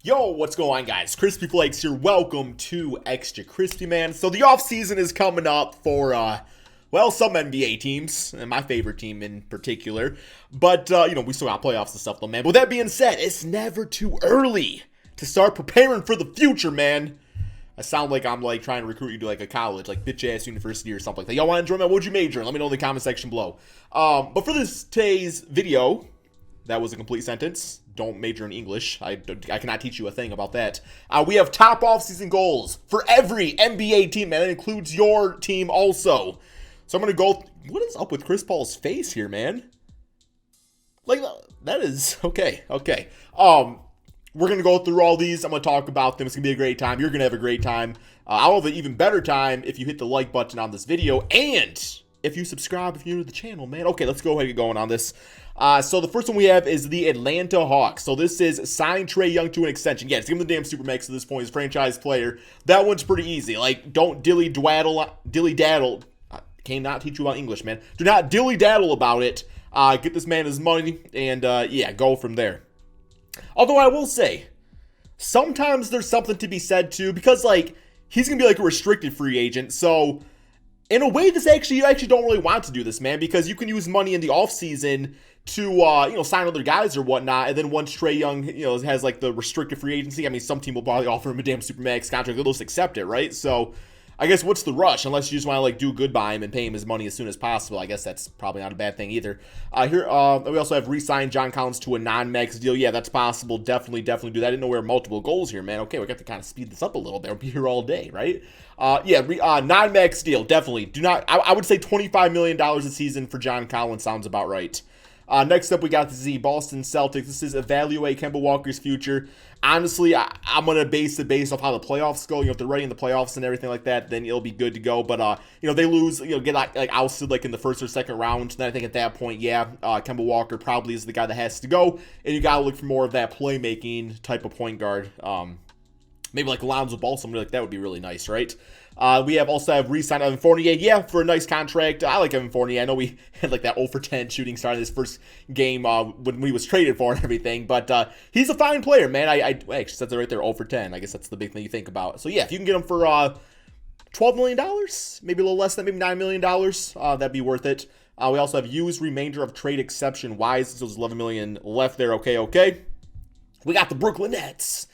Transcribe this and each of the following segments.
Yo, what's going on, guys? Crispy Flakes here. Welcome to Extra Crispy, man. So the offseason is coming up for, well, some NBA teams, and my favorite team in particular. But, we still got playoffs and stuff, though, man. But with that being said, it's never too early to start preparing for the future, man. I sound like I'm, trying to recruit you to, a college, bitch-ass university or something like that. Y'all want to join me? What'd you major in? Let me know in the comment section below. But for today's video, that was a complete sentence. Don't major in English. I cannot teach you a thing about that. We have top offseason goals for every NBA team, man. That includes your team also. So I'm going to go... What is up with Chris Paul's face here, man? That is... Okay. We're going to go through all these. I'm going to talk about them. It's going to be a great time. You're going to have a great time. I'll have an even better time if you hit the like button on this video. And if you subscribe if you're new to the channel, man. Okay, let's go ahead and get going on this. So the first one we have is the Atlanta Hawks. So this is sign Trae Young to an extension. Yeah, it's give him the damn Supermax at this point. He's a franchise player. That one's pretty easy. Don't dilly-daddle. I cannot teach you about English, man. Do not dilly-daddle about it. Get this man his money and, yeah, go from there. Although I will say, sometimes there's something to be said, too, because, he's going to be, a restricted free agent, so... In a way, you actually don't really want to do this, man, because you can use money in the offseason to, sign other guys or whatnot, and then once Trae Young, has, the restricted free agency, I mean, some team will probably offer him a damn Supermax contract, they'll just accept it, right? So, I guess what's the rush, unless you just want to, do good by him and pay him his money as soon as possible. I guess that's probably not a bad thing either. We also have re-signed John Collins to a non-max deal. Yeah, that's possible. Definitely do that. I didn't know we were multiple goals here, man. Okay, we got to kind of speed this up a little bit. We'll be here all day, right? Non-max deal, definitely. Do not, I would say $25 million a season for John Collins sounds about right. Next up, we got the Boston Celtics. This is evaluate Kemba Walker's future. Honestly, I'm going to base it based off how the playoffs go. If they're ready in the playoffs and everything like that, then it'll be good to go. But, they lose, get ousted in the first or second round. Then I think at that point, Kemba Walker probably is the guy that has to go. And you got to look for more of that playmaking type of point guard. Maybe Alonzo Ball, somebody like that would be really nice, right? We also have re-signed Evan Fournier, for a nice contract. I like Evan Fournier. I know we had that 0 for 10 shooting star in his first game when we was traded for and everything, but he's a fine player, man. I actually said that right there, 0 for 10. I guess that's the big thing you think about. So yeah, if you can get him for $12 million, maybe a little less than that, maybe $9 million, that'd be worth it. We also have used remainder of trade exception wise, so there's $11 million left there. Okay. We got the Brooklyn Nets.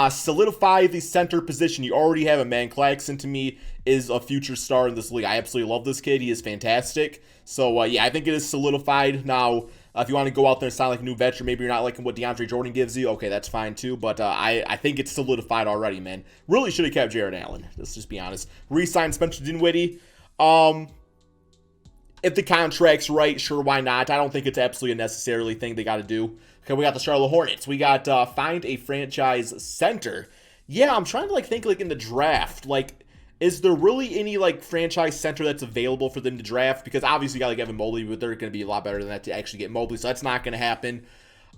Solidify the center position. You already have a man. Claxton, to me, is a future star in this league. I absolutely love this kid. He is fantastic. So, I think it is solidified. Now, if you want to go out there and sign a new veteran, maybe you're not liking what DeAndre Jordan gives you. Okay, that's fine, too. But I think it's solidified already, man. Really should have kept Jared Allen. Let's just be honest. Re-signed Spencer Dinwiddie. If the contract's right, sure, why not? I don't think it's absolutely a necessary thing they got to do. Okay, we got the Charlotte Hornets. We got find a franchise center. Yeah, I'm trying to think in the draft. Is there really any franchise center that's available for them to draft? Because obviously you got Evan Mobley, but they're going to be a lot better than that to actually get Mobley, so that's not going to happen.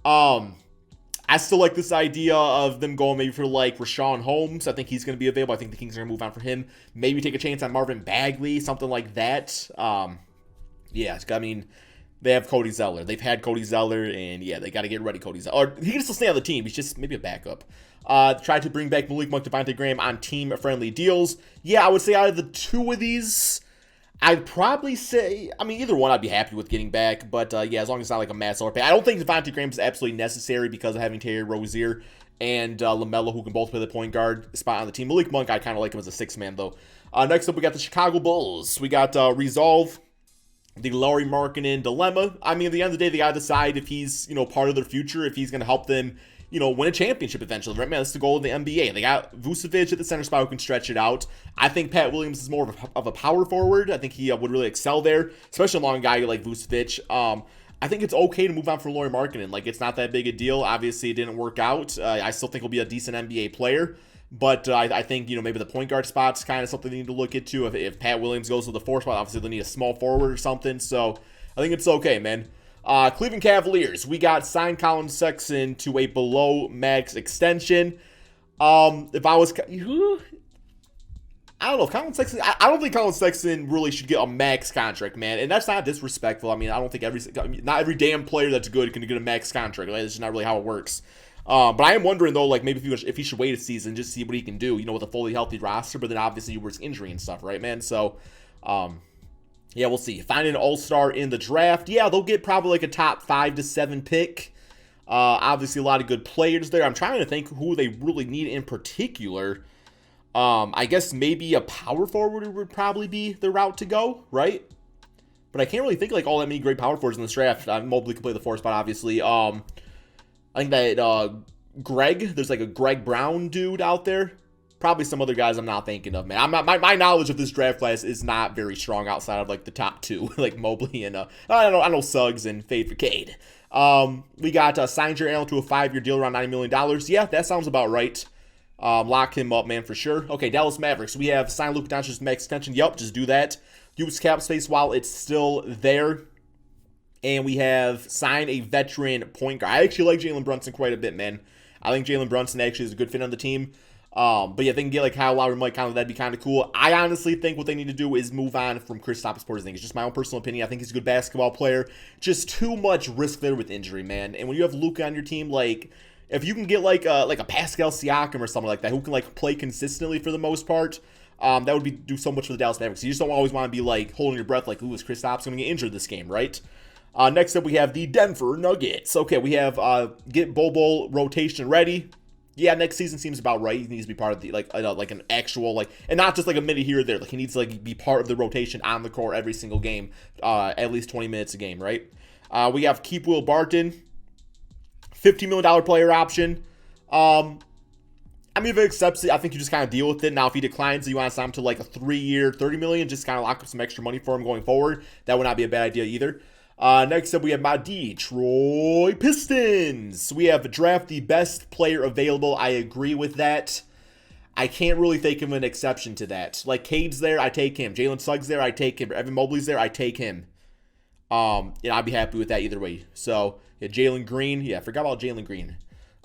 I still like this idea of them going maybe for Rashawn Holmes. I think he's going to be available. I think the Kings are going to move on for him. Maybe take a chance on Marvin Bagley, something like that. Yeah, I mean, they have Cody Zeller. They've had Cody Zeller, and yeah, they got to get ready Cody Zeller. Or he can still stay on the team. He's just maybe a backup. Try to bring back Malik Monk, Devontae Graham on team-friendly deals. Yeah, I would say out of the two of these, I'd probably say, either one I'd be happy with getting back. But yeah, as long as it's not a mass overpay. I don't think Devontae Graham is absolutely necessary because of having Terry Rozier and LaMelo, who can both play the point guard spot on the team. Malik Monk, I kind of like him as a six-man, though. Next up, we got the Chicago Bulls. We got Resolve the Lauri Markkanen dilemma. At the end of the day, they got to decide if he's, part of their future, if he's going to help them, win a championship eventually, right, man? That's the goal of the NBA. They got Vucevic at the center spot who can stretch it out. I think Pat Williams is more of a power forward. I think he would really excel there, especially along a guy like Vucevic. I think it's okay to move on for Lauri Markkanen. It's not that big a deal. Obviously, it didn't work out. I still think he'll be a decent NBA player. But I think, maybe the point guard spot's kind of something they need to look into. If Pat Williams goes to the 4 spot, obviously they'll need a small forward or something. So I think it's okay, man. Cleveland Cavaliers. We got signed Colin Sexton to a below max extension. If I was... I don't know if Colin Sexton. I don't think Colin Sexton really should get a max contract, man. And that's not disrespectful. I don't think not every damn player that's good can get a max contract. Right? That's just not really how it works. But I am wondering, though, like, maybe if he should wait a season, just see what he can do, with a fully healthy roster. But then, obviously, you risk injury and stuff, right, man? So, yeah, we'll see. Find an all-star in the draft. Yeah, they'll get probably, like, a top 5 to 7 pick. Obviously, a lot of good players there. I'm trying to think who they really need in particular. I guess maybe a power forward would probably be the route to go, right? But I can't really think, like, all that many great power forwards in this draft. Mobley can play the 4 spot, obviously. I think that there's like a Greg Brown dude out there. Probably some other guys I'm not thinking of, man. My knowledge of this draft class is not very strong outside of, like, the top 2, like Mobley and I know Suggs and Fade for Cade. We got signed Jarrett Allen to a 5-year deal around $90 million. Yeah, that sounds about right. Lock him up, man, for sure. Okay, Dallas Mavericks. We have signed Luka Doncic's max extension. Yup, just do that. Use cap space while it's still there. And we have signed a veteran point guard. I actually like Jalen Brunson quite a bit, man. I think Jalen Brunson actually is a good fit on the team. But yeah, if they can get like Kyle Lowry, Mike Conley, that'd be kind of cool. I honestly think what they need to do is move on from Kristaps Porzingis. It's just my own personal opinion. I think he's a good basketball player. Just too much risk there with injury, man. And when you have Luka on your team, like, if you can get like a Pascal Siakam or something like that who can like play consistently for the most part, that would do so much for the Dallas Mavericks. You just don't always want to be like holding your breath like, ooh, is Kristaps going to get injured this game, right? Next up, we have the Denver Nuggets. Okay, we have get Bobo rotation ready. Yeah, next season seems about right. He needs to be part of the like an actual like, and not just like a minute here or there. Like he needs to like be part of the rotation on the court every single game, at least 20 minutes a game, right? We have Keep Will Barton, $15 million player option. I mean, if it accepts it, I think you just kind of deal with it. Now, if he declines, you want to sign him to like a 3-year, $30 million, just kind of lock up some extra money for him going forward. That would not be a bad idea either. Next up, we have my Detroit Pistons. We have draft the best player available. I agree with that. I can't really think of an exception to that. Like, Cade's there, I take him. Jalen Suggs there, I take him. Evan Mobley's there, I take him. I'd be happy with that either way. So, yeah, Jalen Green. Yeah, I forgot about Jalen Green.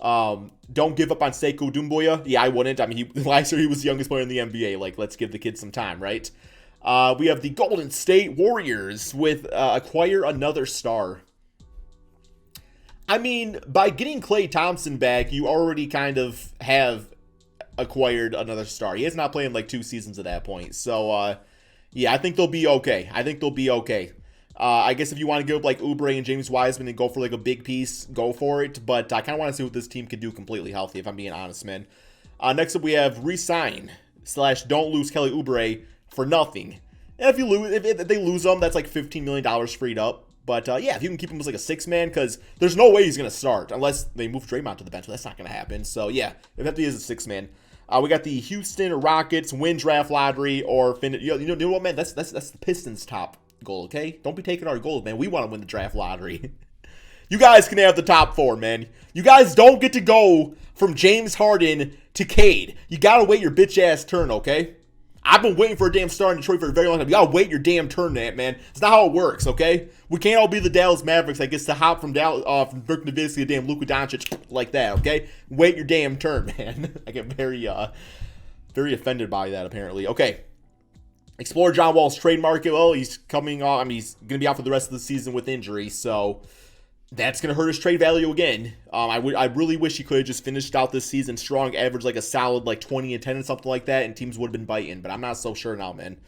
Don't give up on Sekou Doumbouya. Yeah, I wouldn't. I mean, last year he was the youngest player in the NBA. Like, let's give the kid some time, right? We have the Golden State Warriors with acquire another star. I mean, by getting Klay Thompson back, you already kind of have acquired another star. He has not played in like 2 seasons at that point. So, yeah, I think they'll be okay. I guess if you want to give up like Oubre and James Wiseman and go for like a big piece, go for it. But I kind of want to see what this team can do completely healthy, if I'm being honest, man. Next up, we have resign / don't lose Kelly Oubre for nothing. And if they lose them, that's like $15 million freed up. But yeah, if you can keep him as like a 6-man, because there's no way he's going to start unless they move Draymond to the bench. But that's not going to happen. So yeah, if that is a 6-man. We got the Houston Rockets win draft lottery or finish. You know what, man? That's the Pistons' top goal, okay? Don't be taking our gold, man. We want to win the draft lottery. You guys can have the top 4, man. You guys don't get to go from James Harden to Cade. You got to wait your bitch-ass turn, okay? I've been waiting for a damn star in Detroit for a very long time. You got to wait your damn turn, man. It's not how it works, okay? We can't all be the Dallas Mavericks that gets to hop from from Dirk Nowitzki to damn Luka Doncic like that, okay? Wait your damn turn, man. I get very offended by that, apparently. Okay. Explore John Wall's trade market. Well, he's coming off. I mean, he's going to be out for the rest of the season with injury, so that's going to hurt his trade value again. I really wish he could have just finished out this season strong, average like a solid like 20 and 10 and something like that, and teams would have been biting. But I'm not so sure now, man.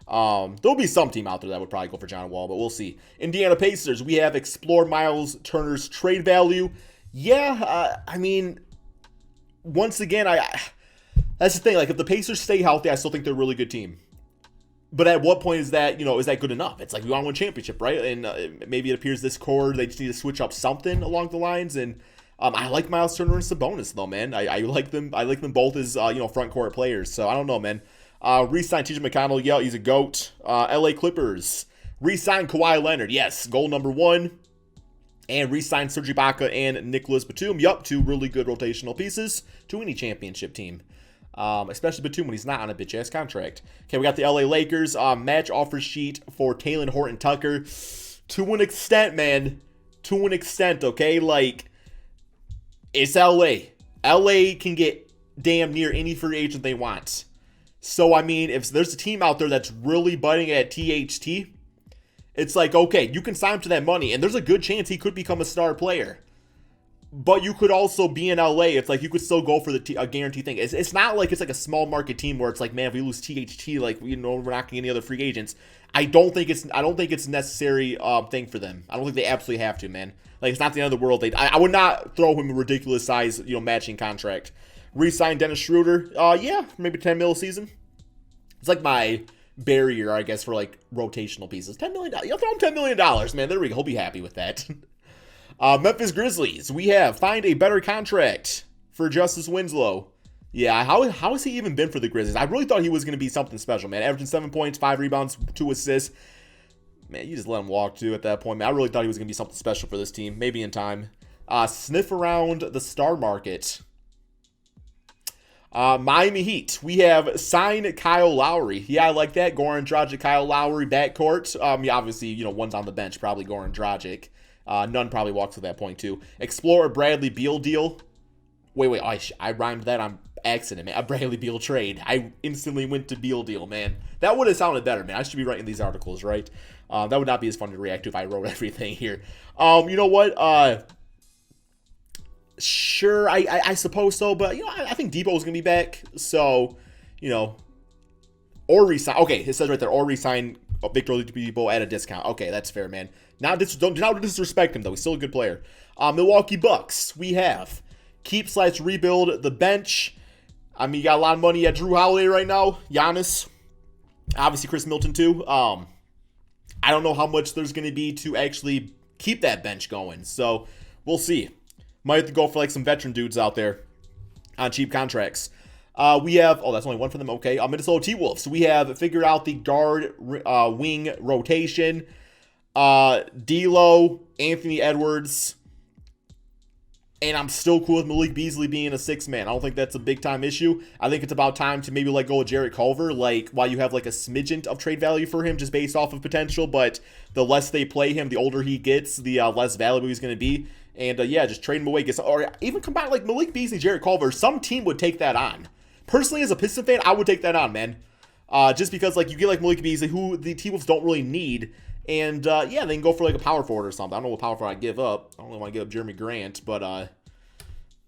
There'll be some team out there that would probably go for John Wall, but we'll see. Indiana Pacers. We have explored Miles Turner's trade value. Yeah, I mean, once again, that's the thing. Like, if the Pacers stay healthy, I still think they're a really good team. But at what point is that good enough? It's like, we want to win a championship, right? And maybe it appears this core, they just need to switch up something along the lines. And I like Miles Turner and Sabonis, though, man. I like them. I like them both as, front court players. So, I don't know, man. Re-sign TJ McConnell. Yeah, he's a GOAT. LA Clippers. Re-sign Kawhi Leonard. Yes, goal number 1. And re-sign Serge Ibaka and Nicholas Batum. Yup, 2 really good rotational pieces to any championship team. Especially Batum when he's not on a bitch-ass contract. Okay, we got the LA Lakers. Match offer sheet for Talen Horton-Tucker. To an extent, man. To an extent, okay? Like, it's LA. LA can get damn near any free agent they want. So, I mean, if there's a team out there that's really biting at THT, it's like, okay, you can sign him to that money, and there's a good chance he could become a star player. But you could also be in LA. It's like you could still go for a guarantee thing. It's not like it's like a small market team where it's like, man, if we lose THT, like, you know, we're not getting any other free agents. I don't think it's a necessary thing for them. I don't think they absolutely have to, man. Like, it's not the end of the world. I would not throw him a ridiculous size, you know, matching contract. Re-sign Dennis Schroeder. Yeah, maybe 10 mil a season. It's like my barrier, I guess, for like rotational pieces. $10 million. You'll throw him $10 million, man. There we go. He'll be happy with that. Memphis Grizzlies. We have find a better contract for Justice Winslow. Yeah, how has he even been for the Grizzlies? I really thought he was going to be something special, man. Averaging 7 points, 5 rebounds, 2 assists. Man, you just let him walk, too, at that point, man. I really thought he was going to be something special for this team. Maybe in time. Sniff around the star market. Miami Heat. We have signed Kyle Lowry. Yeah, I like that. Goran Dragic, Kyle Lowry, backcourt. Yeah, obviously, you know, one's on the bench, probably Goran Dragic. None probably walks to that point, too. Explore a Bradley Beal deal. Wait, I rhymed that on accident, man. A Bradley Beal trade. I instantly went to Beal deal, man. That would have sounded better, man. I should be writing these articles, right? That would not be as fun to react to if I wrote everything here. You know what? Sure, I suppose so, but, you know, I think Debo is going to be back. So, you know, or resign. Okay, it says right there, or resign Victor Oladipo at a discount. Okay, that's fair, man. Do not disrespect him, though. He's still a good player. Milwaukee Bucks. We have keep/rebuild the bench. I mean, you got a lot of money at Drew Holiday right now. Giannis. Obviously, Chris Middleton, too. I don't know how much there's going to be to actually keep that bench going. So, we'll see. Might have to go for, like, some veteran dudes out there on cheap contracts. We have, that's only one for them. Okay. Minnesota T-Wolves. We have figured out the guard wing rotation. D'Lo, Anthony Edwards, and I'm still cool with Malik Beasley being a 6-man. I don't think that's a big-time issue. I think it's about time to maybe let go of Jarrett Culver, like, while you have, like, a smidgen of trade value for him just based off of potential, but the less they play him, the older he gets, the less valuable he's going to be. And, yeah, just trade him away. Or even combine, like, Malik Beasley, Jarrett Culver. Some team would take that on. Personally, as a Piston fan, I would take that on, man. Just because, like, you get, like, Malik Beasley, who the T-Wolves don't really need. And, yeah, they can go for, like, a power forward or something. I don't know what power forward I'd give up. I don't really want to give up Jeremy Grant, but,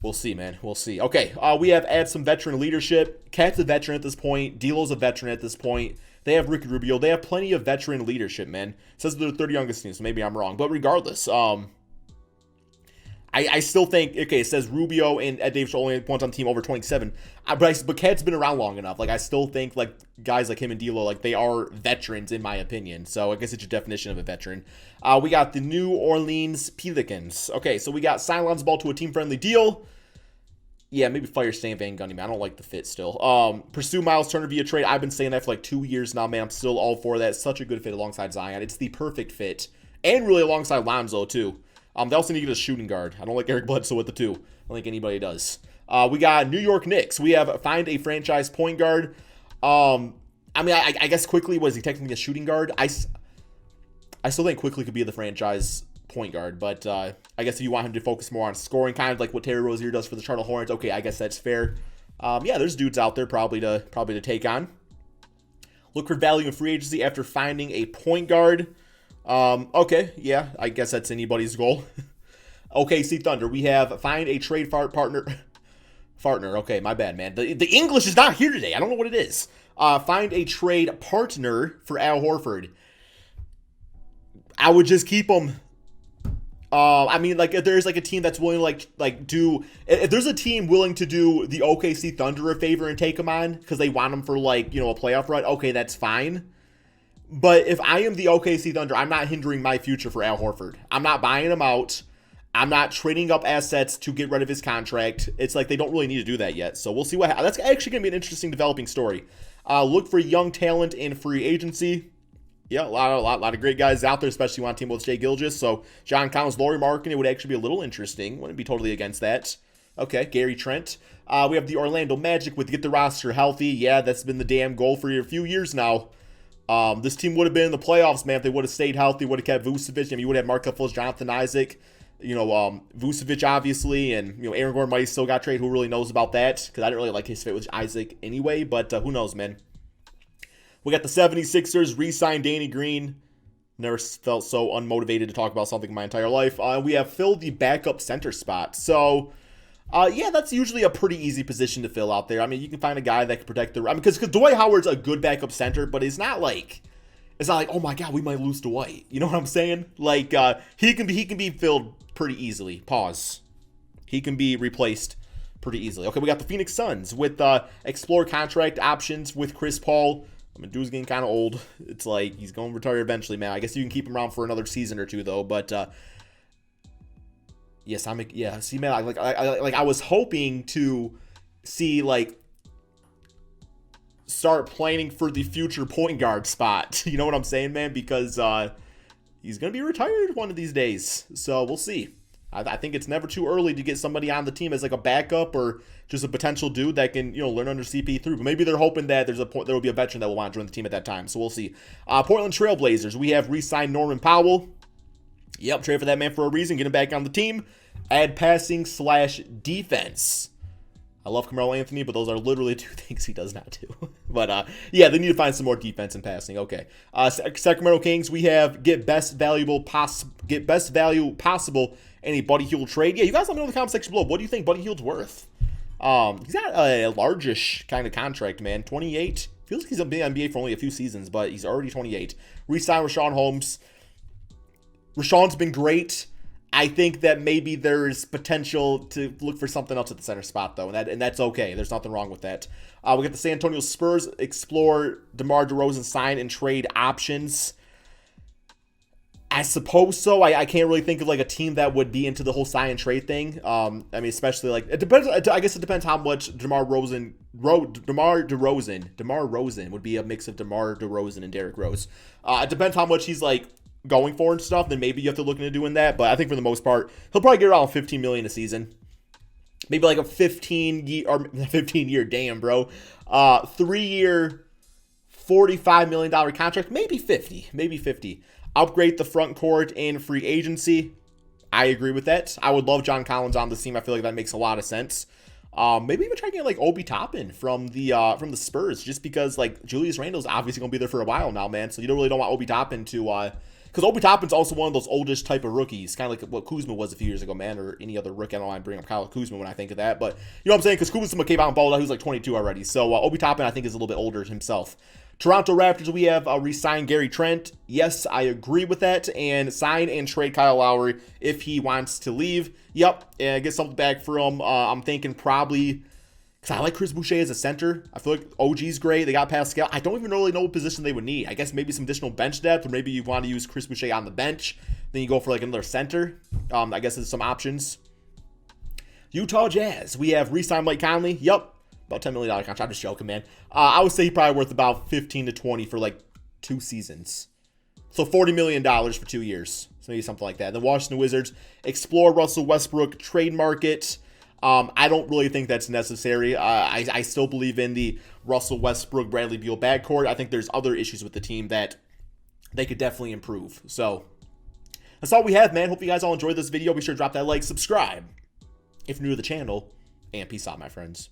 we'll see, man. We'll see. Okay, we have add some veteran leadership. Cat's a veteran at this point. D'Lo's a veteran at this point. They have Ricky Rubio. They have plenty of veteran leadership, man. It says they're the 30 youngest team, so maybe I'm wrong. But regardless, I still think, okay, it says Rubio and Ed Davis are only ones on the team over 27. But Cat's been around long enough. Like, I still think, like, guys like him and D'Lo, like, they are veterans, in my opinion. So, I guess it's your definition of a veteran. We got the New Orleans Pelicans. Okay, so we got sign Lonzo Ball to a team-friendly deal. Yeah, maybe fire Stan Van Gundy, man. I don't like the fit still. Pursue Miles Turner via trade. I've been saying that for, like, 2 years now, man. I'm still all for that. It's such a good fit alongside Zion. It's the perfect fit. And really alongside Lonzo, too. They also need to get a shooting guard. I don't like Eric Bledsoe with the two. I don't think anybody does. We got New York Knicks. We have find a franchise point guard. I mean, I guess Quickly, was he technically a shooting guard? I still think Quickly could be the franchise point guard, but I guess if you want him to focus more on scoring, kind of like what Terry Rozier does for the Charlotte Hornets, okay, I guess that's fair. Yeah, there's dudes out there probably to take on. Look for value in free agency after finding a point guard. Okay, yeah, I guess that's anybody's goal. OKC Thunder, we have find a trade partner. Okay, my bad, man. The English is not here today. I don't know what it is. Find a trade partner for Al Horford. I would just keep him. I mean, like, if there's, like, a team that's willing to, like do... If there's a team willing to do the OKC Thunder a favor and take him on because they want him for, like, you know, a playoff run, okay, that's fine. But if I am the OKC Thunder, I'm not hindering my future for Al Horford. I'm not buying him out. I'm not trading up assets to get rid of his contract. It's like they don't really need to do that yet. So we'll see what happens. That's actually going to be an interesting developing story. Look for young talent in free agency. Yeah, a lot of great guys out there, especially on a team with Shai Gilgeous. So John Collins, Lauri Markkanen, it would actually be a little interesting. Wouldn't be totally against that. Okay, Gary Trent. We have the Orlando Magic with get the roster healthy. Yeah, that's been the damn goal for a few years now. This team would have been in the playoffs, man, if they would have stayed healthy, would have kept Vucevic. I mean, you would have Markelle Fultz, Jonathan Isaac, you know, Vucevic, obviously, and, you know, Aaron Gordon might have still got traded. Who really knows about that? Because I didn't really like his fit with Isaac anyway, but who knows, man. We got the 76ers re-signed Danny Green. Never felt so unmotivated to talk about something in my entire life. We have filled the backup center spot. So, yeah, that's usually a pretty easy position to fill out there. I mean, you can find a guy that can protect the... I mean, because Dwight Howard's a good backup center, but it's not like, oh my God, we might lose Dwight. You know what I'm saying? Like, he can be filled pretty easily. Pause. He can be replaced pretty easily. Okay, we got the Phoenix Suns with explore contract options with Chris Paul. I mean, dude's getting kind of old. It's like he's going to retire eventually, man. I guess you can keep him around for another season or two, though. But yes, see, man, I was hoping to see like start planning for the future point guard spot. You know what I'm saying, man? Because he's gonna be retired one of these days. So we'll see. I think it's never too early to get somebody on the team as like a backup or just a potential dude that can, learn under CP3. But maybe they're hoping that there will be a veteran that will want to join the team at that time. So we'll see. Portland Trail Blazers. We have re-signed Norman Powell. Yep, trade for that man for a reason. Get him back on the team. Add passing/defense. I love Carmelo Anthony, but those are literally two things he does not do. But, yeah, they need to find some more defense and passing. Okay. Sacramento Kings, we have get best value possible in a Buddy Hield trade. Yeah, you guys let me know in the comment section below. What do you think Buddy Hield's worth? He's got a largish kind of contract, man. 28. Feels like he's been in the NBA for only a few seasons, but he's already 28. Re-sign Rashawn Holmes. Rashawn's been great. I think that maybe there's potential to look for something else at the center spot, though, and that's okay. There's nothing wrong with that. We got the San Antonio Spurs explore DeMar DeRozan sign and trade options. I suppose so. I can't really think of like a team that would be into the whole sign and trade thing. I mean, especially like it depends. I guess it depends how much DeMar DeRozan would be a mix of DeMar DeRozan and Derrick Rose. It depends how much he's like going for and stuff. Then maybe you have to look into doing that. But I think for the most part, he'll probably get around $15 million a season. Maybe like a 15-year, damn, bro. 3-year, $45 million contract. Maybe 50. Upgrade the front court in free agency. I agree with that. I would love John Collins on the team. I feel like that makes a lot of sense. Maybe even try to get like Obi Toppin from the Spurs, just because like Julius Randle's obviously gonna be there for a while now, man. So you don't want Obi Toppin to because Obi Toppin's also one of those oldish type of rookies, kind of like what Kuzma was a few years ago, man, or any other rookie. I don't want to bring up Kyle Kuzma when I think of that, but you know what I'm saying? Because Kuzma came out and balled out. He was like 22 already. So Obi Toppin, I think, is a little bit older himself. Toronto Raptors, we have re-signed Gary Trent. Yes, I agree with that. And sign and trade Kyle Lowry if he wants to leave. Yep, and get something back for him. I'm thinking probably, because I like Chris Boucher as a center. I feel like OG's great. They got Pascal. I don't even really know what position they would need. I guess maybe some additional bench depth, or maybe you want to use Chris Boucher on the bench. Then you go for like another center. I guess there's some options. Utah Jazz, we have re-signed Mike Conley. Yep. About $10 million contract. I'm just joking, man. I would say he's probably worth about 15 to 20 for like 2 seasons. So $40 million for 2 years. So maybe something like that. The Washington Wizards explore Russell Westbrook trade market. I don't really think that's necessary. I still believe in the Russell Westbrook, Bradley Beal backcourt. I think there's other issues with the team that they could definitely improve. So that's all we have, man. Hope you guys all enjoyed this video. Be sure to drop that like, subscribe if you're new to the channel, and peace out, my friends.